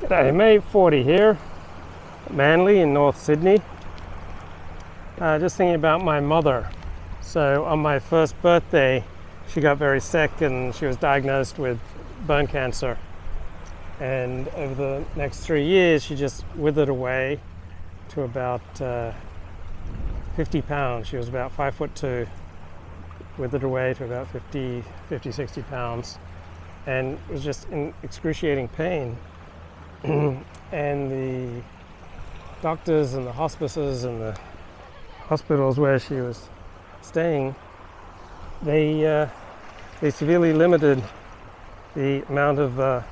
G'day, May 40 here, Manly in North Sydney. Just thinking about my mother. So on my first birthday, she got very sick and she was diagnosed with bone cancer. And over the next 3 years, she just withered away to about 50 pounds. She was about 5'2", withered away to about 50, 60 pounds. And was just in excruciating pain. And the doctors and the hospices and the hospitals where she was staying, they severely limited the amount of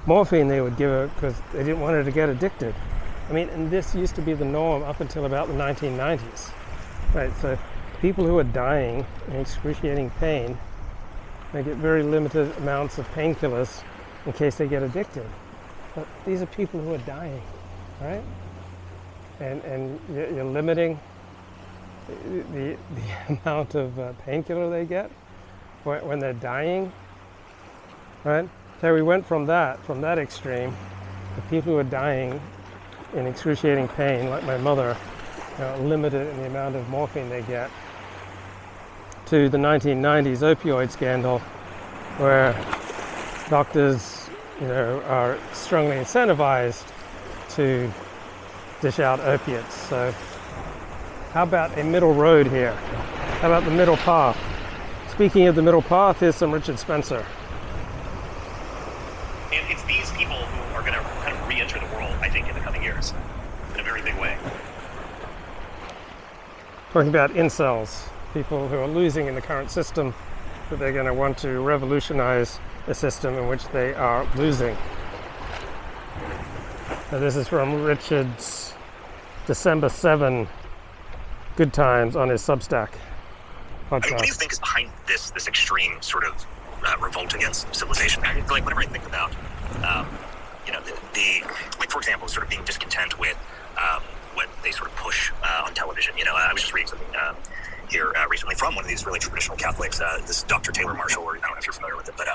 morphine they would give her because they didn't want her to get addicted. I mean, and this used to be the norm up until about the 1990s, right? So people who are dying in excruciating pain, they get very limited amounts of painkillers in case they get addicted. But these are people who are dying, right? And you're limiting the amount of painkiller they get when they're dying, right? So we went from that extreme, the people who are dying in excruciating pain, like my mother, limited in the amount of morphine they get, to the 1990s opioid scandal, where doctors are strongly incentivized to dish out opiates. So how about a middle road here? How about the middle path? Speaking of the middle path, here's some Richard Spencer. And it's these people who are going to kind of re-enter the world, I think, in the coming years, in a very big way. Talking about incels, people who are losing in the current system, but they're going to want to revolutionize a system in which they are losing. Now this is from Richard's December 7 Good Times on his Substack podcast. I mean, what do you think is behind this extreme sort of revolt against civilization? I mean, like, whenever I think about, like, for example, sort of being discontent with what they sort of push on television. I was just reading something here recently from one of these really traditional Catholics, this Dr. Taylor Marshall, or I don't know if you're familiar with it, but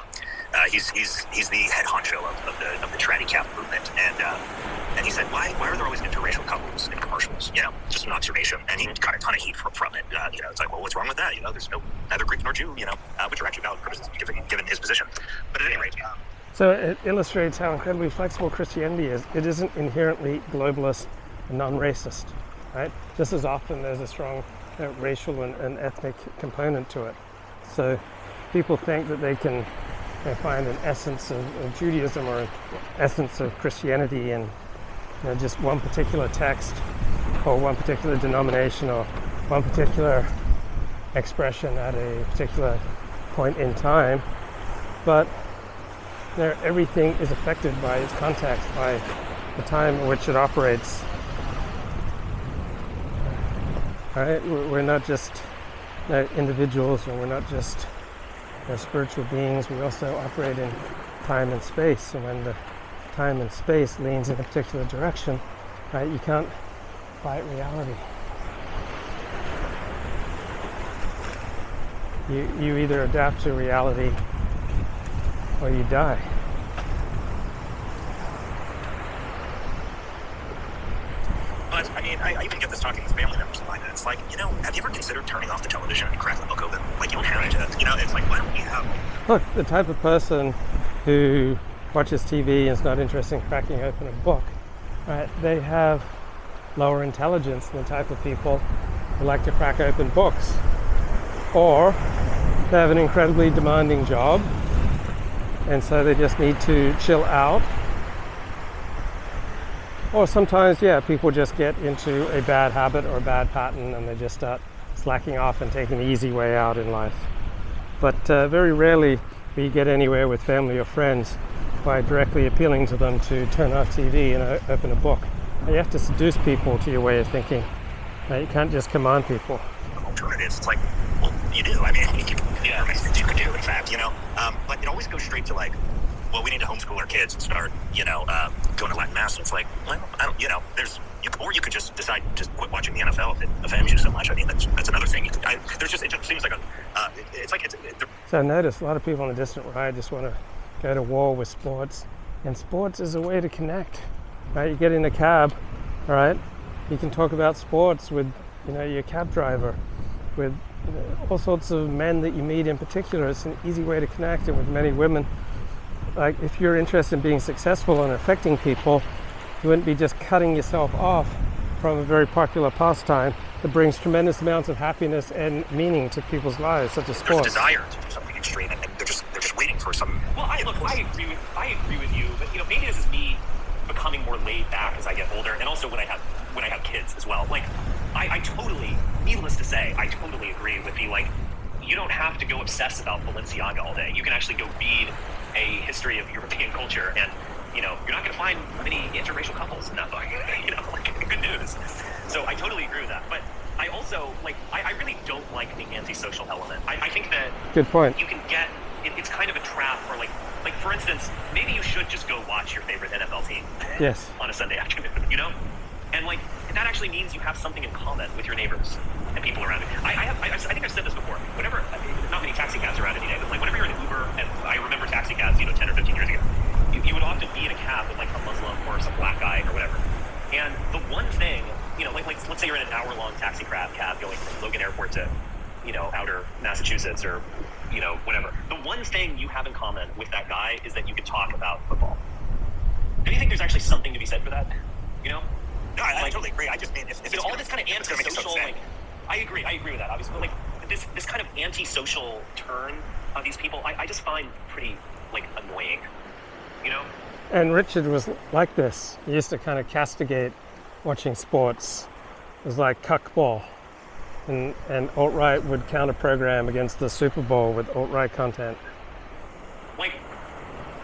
he's the head honcho of the tranny cap movement, and he said, why are there always interracial couples in commercials? Just an observation, and he got a ton of heat from it. It's like, well, what's wrong with that? There's neither Greek nor Jew, which are actually valid criticisms given his position. But at any rate, so it illustrates how incredibly flexible Christianity is. It isn't inherently globalist and non-racist, right? Just as often there's a strong racial and ethnic component to it. So people think that they can find an essence of Judaism or an essence of Christianity in just one particular text or one particular denomination or one particular expression at a particular point in time. But everything is affected by its context, by the time in which it operates. Right? We're not just individuals, and we're not just spiritual beings. We also operate in time and space. And when the time and space leans in a particular direction, right, you can't fight reality. You either adapt to reality or you die. But, I mean, I even get this talking with family members of mine, and it's like, have you ever considered turning off the television and cracking the book open? Like, you don't have to, it's like, why don't we have... Look, the type of person who watches TV and is not interested in cracking open a book, right, they have lower intelligence than the type of people who like to crack open books. Or they have an incredibly demanding job, and so they just need to chill out. Or sometimes, people just get into a bad habit or a bad pattern and they just start slacking off and taking the easy way out in life. But very rarely will you get anywhere with family or friends by directly appealing to them to turn off TV and open a book. You have to seduce people to your way of thinking. You can't just command people. Alternatives, it's like, well, you do. I mean, there are many things you could do, in fact, but it always goes straight to like, well, we need to homeschool our kids and start, going to Latin Mass. And it's like, well, I don't, or you could just decide to quit watching the NFL if it offends you so much. I mean, that's another thing. It just seems like So I noticed a lot of people on the distant right just want to go to war with sports. And sports is a way to connect, right? You get in a cab, all right? You can talk about sports with, your cab driver, with all sorts of men that you meet in particular. It's an easy way to connect, and with many women. Like, if you're interested in being successful and affecting people, you wouldn't be just cutting yourself off from a very popular pastime that brings tremendous amounts of happiness and meaning to people's lives, such as sports. There's a desire to do something extreme, and they're just waiting for some. Well, I agree with you, but maybe this is me becoming more laid back as I get older, and also when I have kids as well. Like, I totally, needless to say, I totally agree with the, like, you don't have to go obsess about Balenciaga all day. You can actually go read a history of European culture, and you're not going to find many interracial couples in that book. Good news. So I totally agree with that. But I also, I really don't like the antisocial element. I think that good point. You can get, it's kind of a trap for, like for instance, maybe you should just go watch your favorite NFL team. Yes. On a Sunday afternoon, And, that actually means you have something in common with your neighbors and people around you. I think I've said this before. Whenever, not many taxi cabs around any day, but, whenever you're in an Uber, and I remember taxi cabs, 10 or 15 years ago, you would often be in a cab with, a Muslim or some black guy or whatever. And the one thing, let's say you're in an hour-long taxi cab going from Logan Airport to, outer Massachusetts or, whatever. The one thing you have in common with that guy is that you can talk about football. Do you think there's actually something to be said for that? No, I totally agree. I just mean, if it's all this kind of antisocial, I agree with that, obviously. But, this kind of antisocial turn of these people, I just find pretty, annoying. And Richard was like this. He used to kind of castigate watching sports. It was like cuckball. And alt-right would counter-program against the Super Bowl with alt-right content.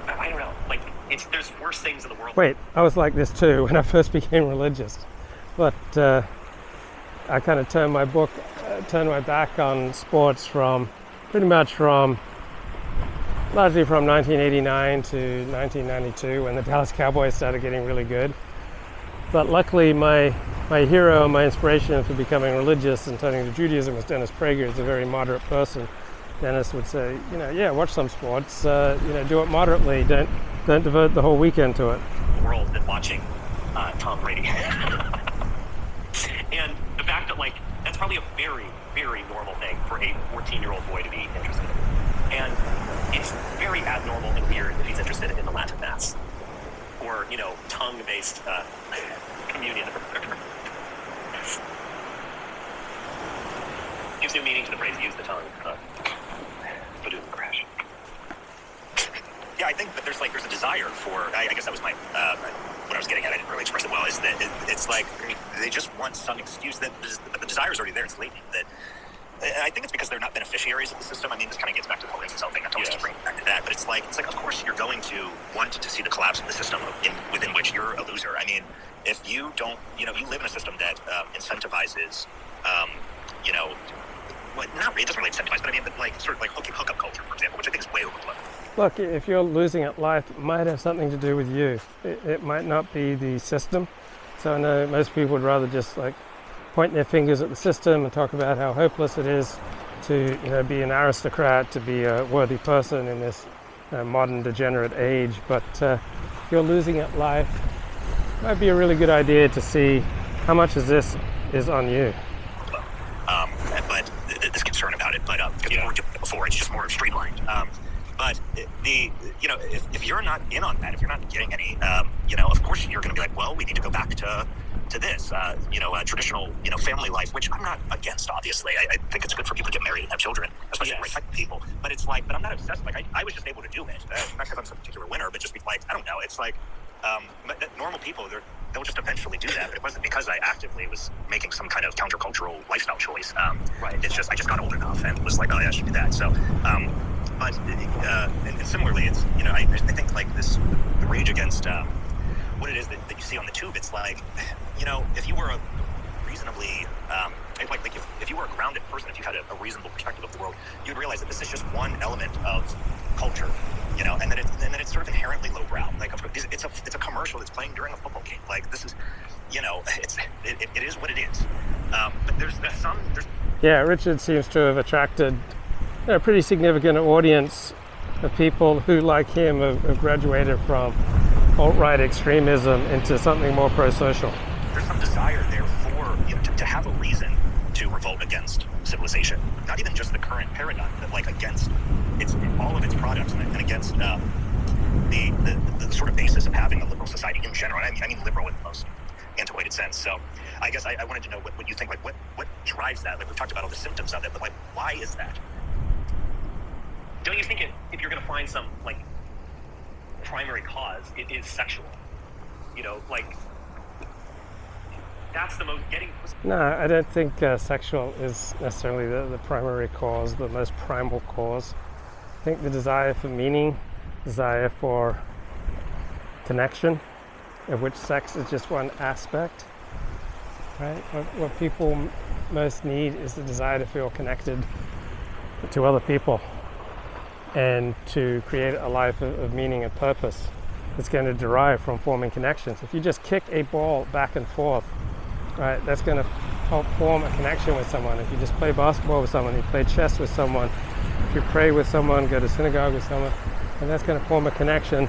I don't know. There's worse things in the world. Wait, I was like this too when I first became religious. But I kind of turned my back on sports largely from 1989 to 1992, when the Dallas Cowboys started getting really good. But luckily, my hero, my inspiration for becoming religious and turning to Judaism was Dennis Prager. He's a very moderate person. Dennis would say, watch some sports, do it moderately. Don't devote the whole weekend to it. World than watching Tom Brady. And the fact that, that's probably a very, very normal thing for a 14-year-old boy to be interested in. And it's very abnormal and weird if he's interested in the Latin Mass or, tongue-based communion. Gives new meaning to the phrase "use the tongue." Crash. Yeah, I think that there's a desire for. I guess that was my what I was getting at. I didn't really express it well. Is that it's they just want some excuse that the desire is already there. It's latent. That I think it's because they're not beneficiaries of the system. I mean, this kind of gets back to the whole incel thing. I always just bring it back to that. But it's like of course you're going to want to see the collapse of the system within which you're a loser. I mean, if you don't, you live in a system that incentivizes, it doesn't really incentivize, but I mean, sort of hookup culture, for example, which I think is way overblown. Look, if you're losing at life, it might have something to do with you. It might not be the system. So I know most people would rather just point their fingers at the system and talk about how hopeless it is to be an aristocrat, to be a worthy person in this modern degenerate age. But if you're losing at life, it might be a really good idea to see how much of this is on you. But this concern about it, but because we were doing it before, it's just more streamlined. But if you're not in on that, if you're not getting any, of course you're going to be like, well, we need to go back to this, traditional, family life, which I'm not against, obviously. I think it's good for people to get married and have children, especially the right type of people. But it's but I'm not obsessed. I was just able to do it. Not because I'm some particular winner, but just I don't know. It's normal people, they'll just eventually do that. But it wasn't because I actively was making some kind of countercultural lifestyle choice. Right. It's just I just got old enough and was like, oh yeah, I should do that. So, and similarly, it's I think the rage against what it is that you see on the tube. It's if you were a reasonably if you were a grounded person, if you had a reasonable perspective of the world, you'd realize that this is just one element of culture. And then it's sort of inherently lowbrow. It's a commercial that's playing during a football game. This is, it is what it is. But there's some. Yeah, Richard seems to have attracted a pretty significant audience of people who, like him, have graduated from alt-right extremism into something more pro-social. There's some desire there for, to have a reason to revolt against civilization. Not even just the current paradigm, but like against all of its products and against the sort of basis of having a liberal society in general. I mean liberal in the most antiquated sense. So I guess I wanted to know what you think, like what drives that? Like we've talked about all the symptoms of it, but like why is that? Don't you think if you're going to find some like primary cause, it is sexual? Like that's the most getting. No, I don't think sexual is necessarily the primary cause, the most primal cause. I think the desire for meaning, desire for connection, of which sex is just one aspect, right? What people most need is the desire to feel connected to other people and to create a life of meaning and purpose that's going to derive from forming connections. If you just kick a ball back and forth, right, that's going to help form a connection with someone. If you just play basketball with someone, you play chess with someone, if you pray with someone, go to synagogue with someone, and that's going to form a connection.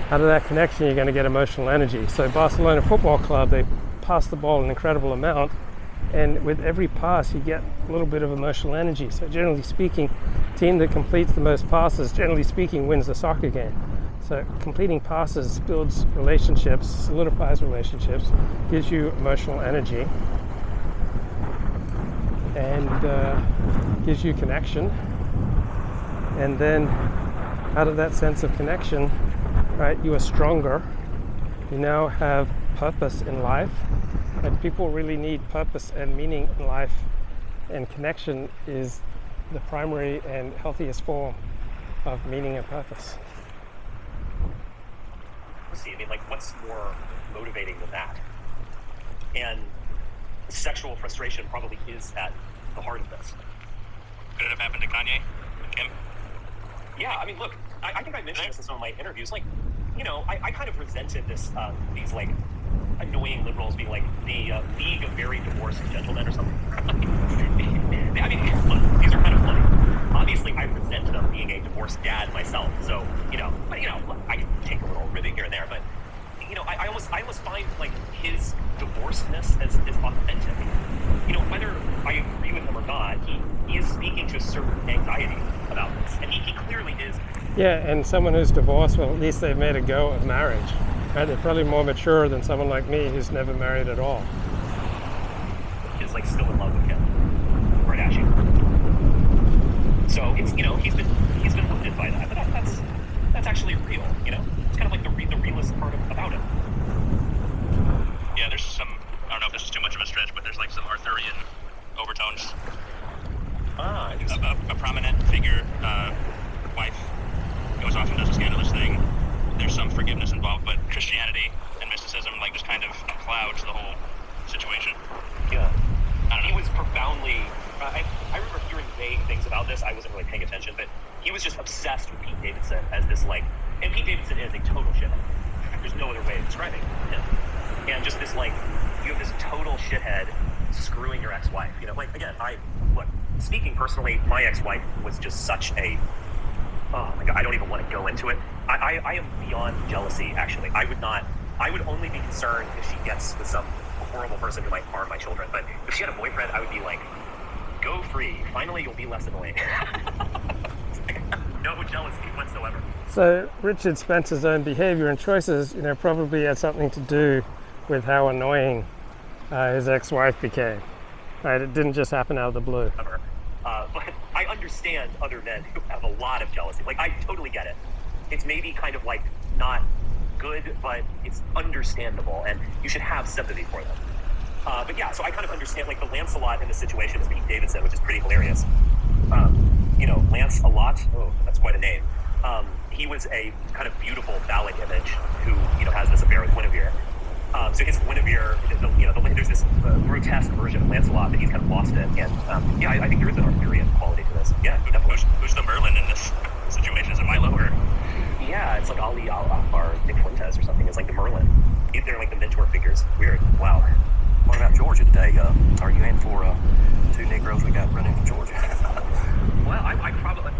Out of that connection, you're going to get emotional energy. So Barcelona Football Club, they pass the ball an incredible amount, and with every pass, you get a little bit of emotional energy. So generally speaking, team that completes the most passes, generally speaking, wins the soccer game. So completing passes builds relationships, solidifies relationships, gives you emotional energy, and gives you connection. And then out of that sense of connection, right, you are stronger. You now have purpose in life, and people really need purpose and meaning in life, and connection is the primary and healthiest form of meaning and purpose. Let's see, I mean, like, what's more motivating than that? And sexual frustration probably is at the heart of this. Could it have happened to Kanye? Kim? Yeah, I mean, look, I think I mentioned this in some of my interviews. Like, I kind of resented these like annoying liberals being like the League of Very Divorced Gentlemen or something. I mean, look, these are kind of funny. Obviously, I resent them being a divorced dad myself. So, look, I can take a little ribbing here and there, but I almost find like his divorcedness as authentic. Whether I agree with him or not, he is speaking to a certain anxiety about this, and he clearly is. Yeah, and someone who's divorced, well, at least they've made a go of marriage. Right? They're probably more mature than someone like me who's never married at all. Is like still in love with Kim Kardashian. So it's he's been wounded by that, but that's actually real. It's kind of like the realist part about it. Yeah, there's some. I don't know if this is too much of a stretch, but there's like some Arthurian overtones. A prominent figure, wife, goes off and does a scandalous thing. There's some forgiveness involved, but Christianity and mysticism like just kind of clouds the whole situation. Yeah. I don't know. He was profoundly. I remember hearing vague things about this. I wasn't really paying attention, but he was just obsessed with Pete Davidson as this like, and Pete Davidson is a total shithead. There's no other way of describing him. And just this like, you have this total shithead screwing your ex-wife. Like again, look, speaking personally, my ex-wife was just such a. Oh my God, I don't even want to go into it. I am beyond jealousy, actually. I would only be concerned if she gets with some horrible person who might harm my children. But if she had a boyfriend, I would be like, go free. Finally, you'll be less annoying. No jealousy whatsoever. So Richard Spencer's own behavior and choices, probably had something to do with how annoying his ex-wife became. Right? It didn't just happen out of the blue. But I understand other men who have a lot of jealousy. Like, I totally get it. It's maybe kind of like not good, but it's understandable, and you should have sympathy for them. But yeah, so I kind of understand, like, the Lancelot in this situation is Pete Davidson, which is pretty hilarious. Lancelot, oh, that's quite a name. He was a kind of beautiful phallic image who, has this affair with Guinevere. So his Guinevere, there's this grotesque version of Lancelot that he's kind of lost it. And I think there is an Arthurian quality to this. Yeah, definitely. Who's the Merlin in this situation? Is it Milo or? Yeah, it's like Ali or Nick Fuentes or something. It's like the Merlin. They're like the mentor figures. Weird. Wow. What about Georgia today? Are you in for 2 Negroes we got running from Georgia? Well, I probably.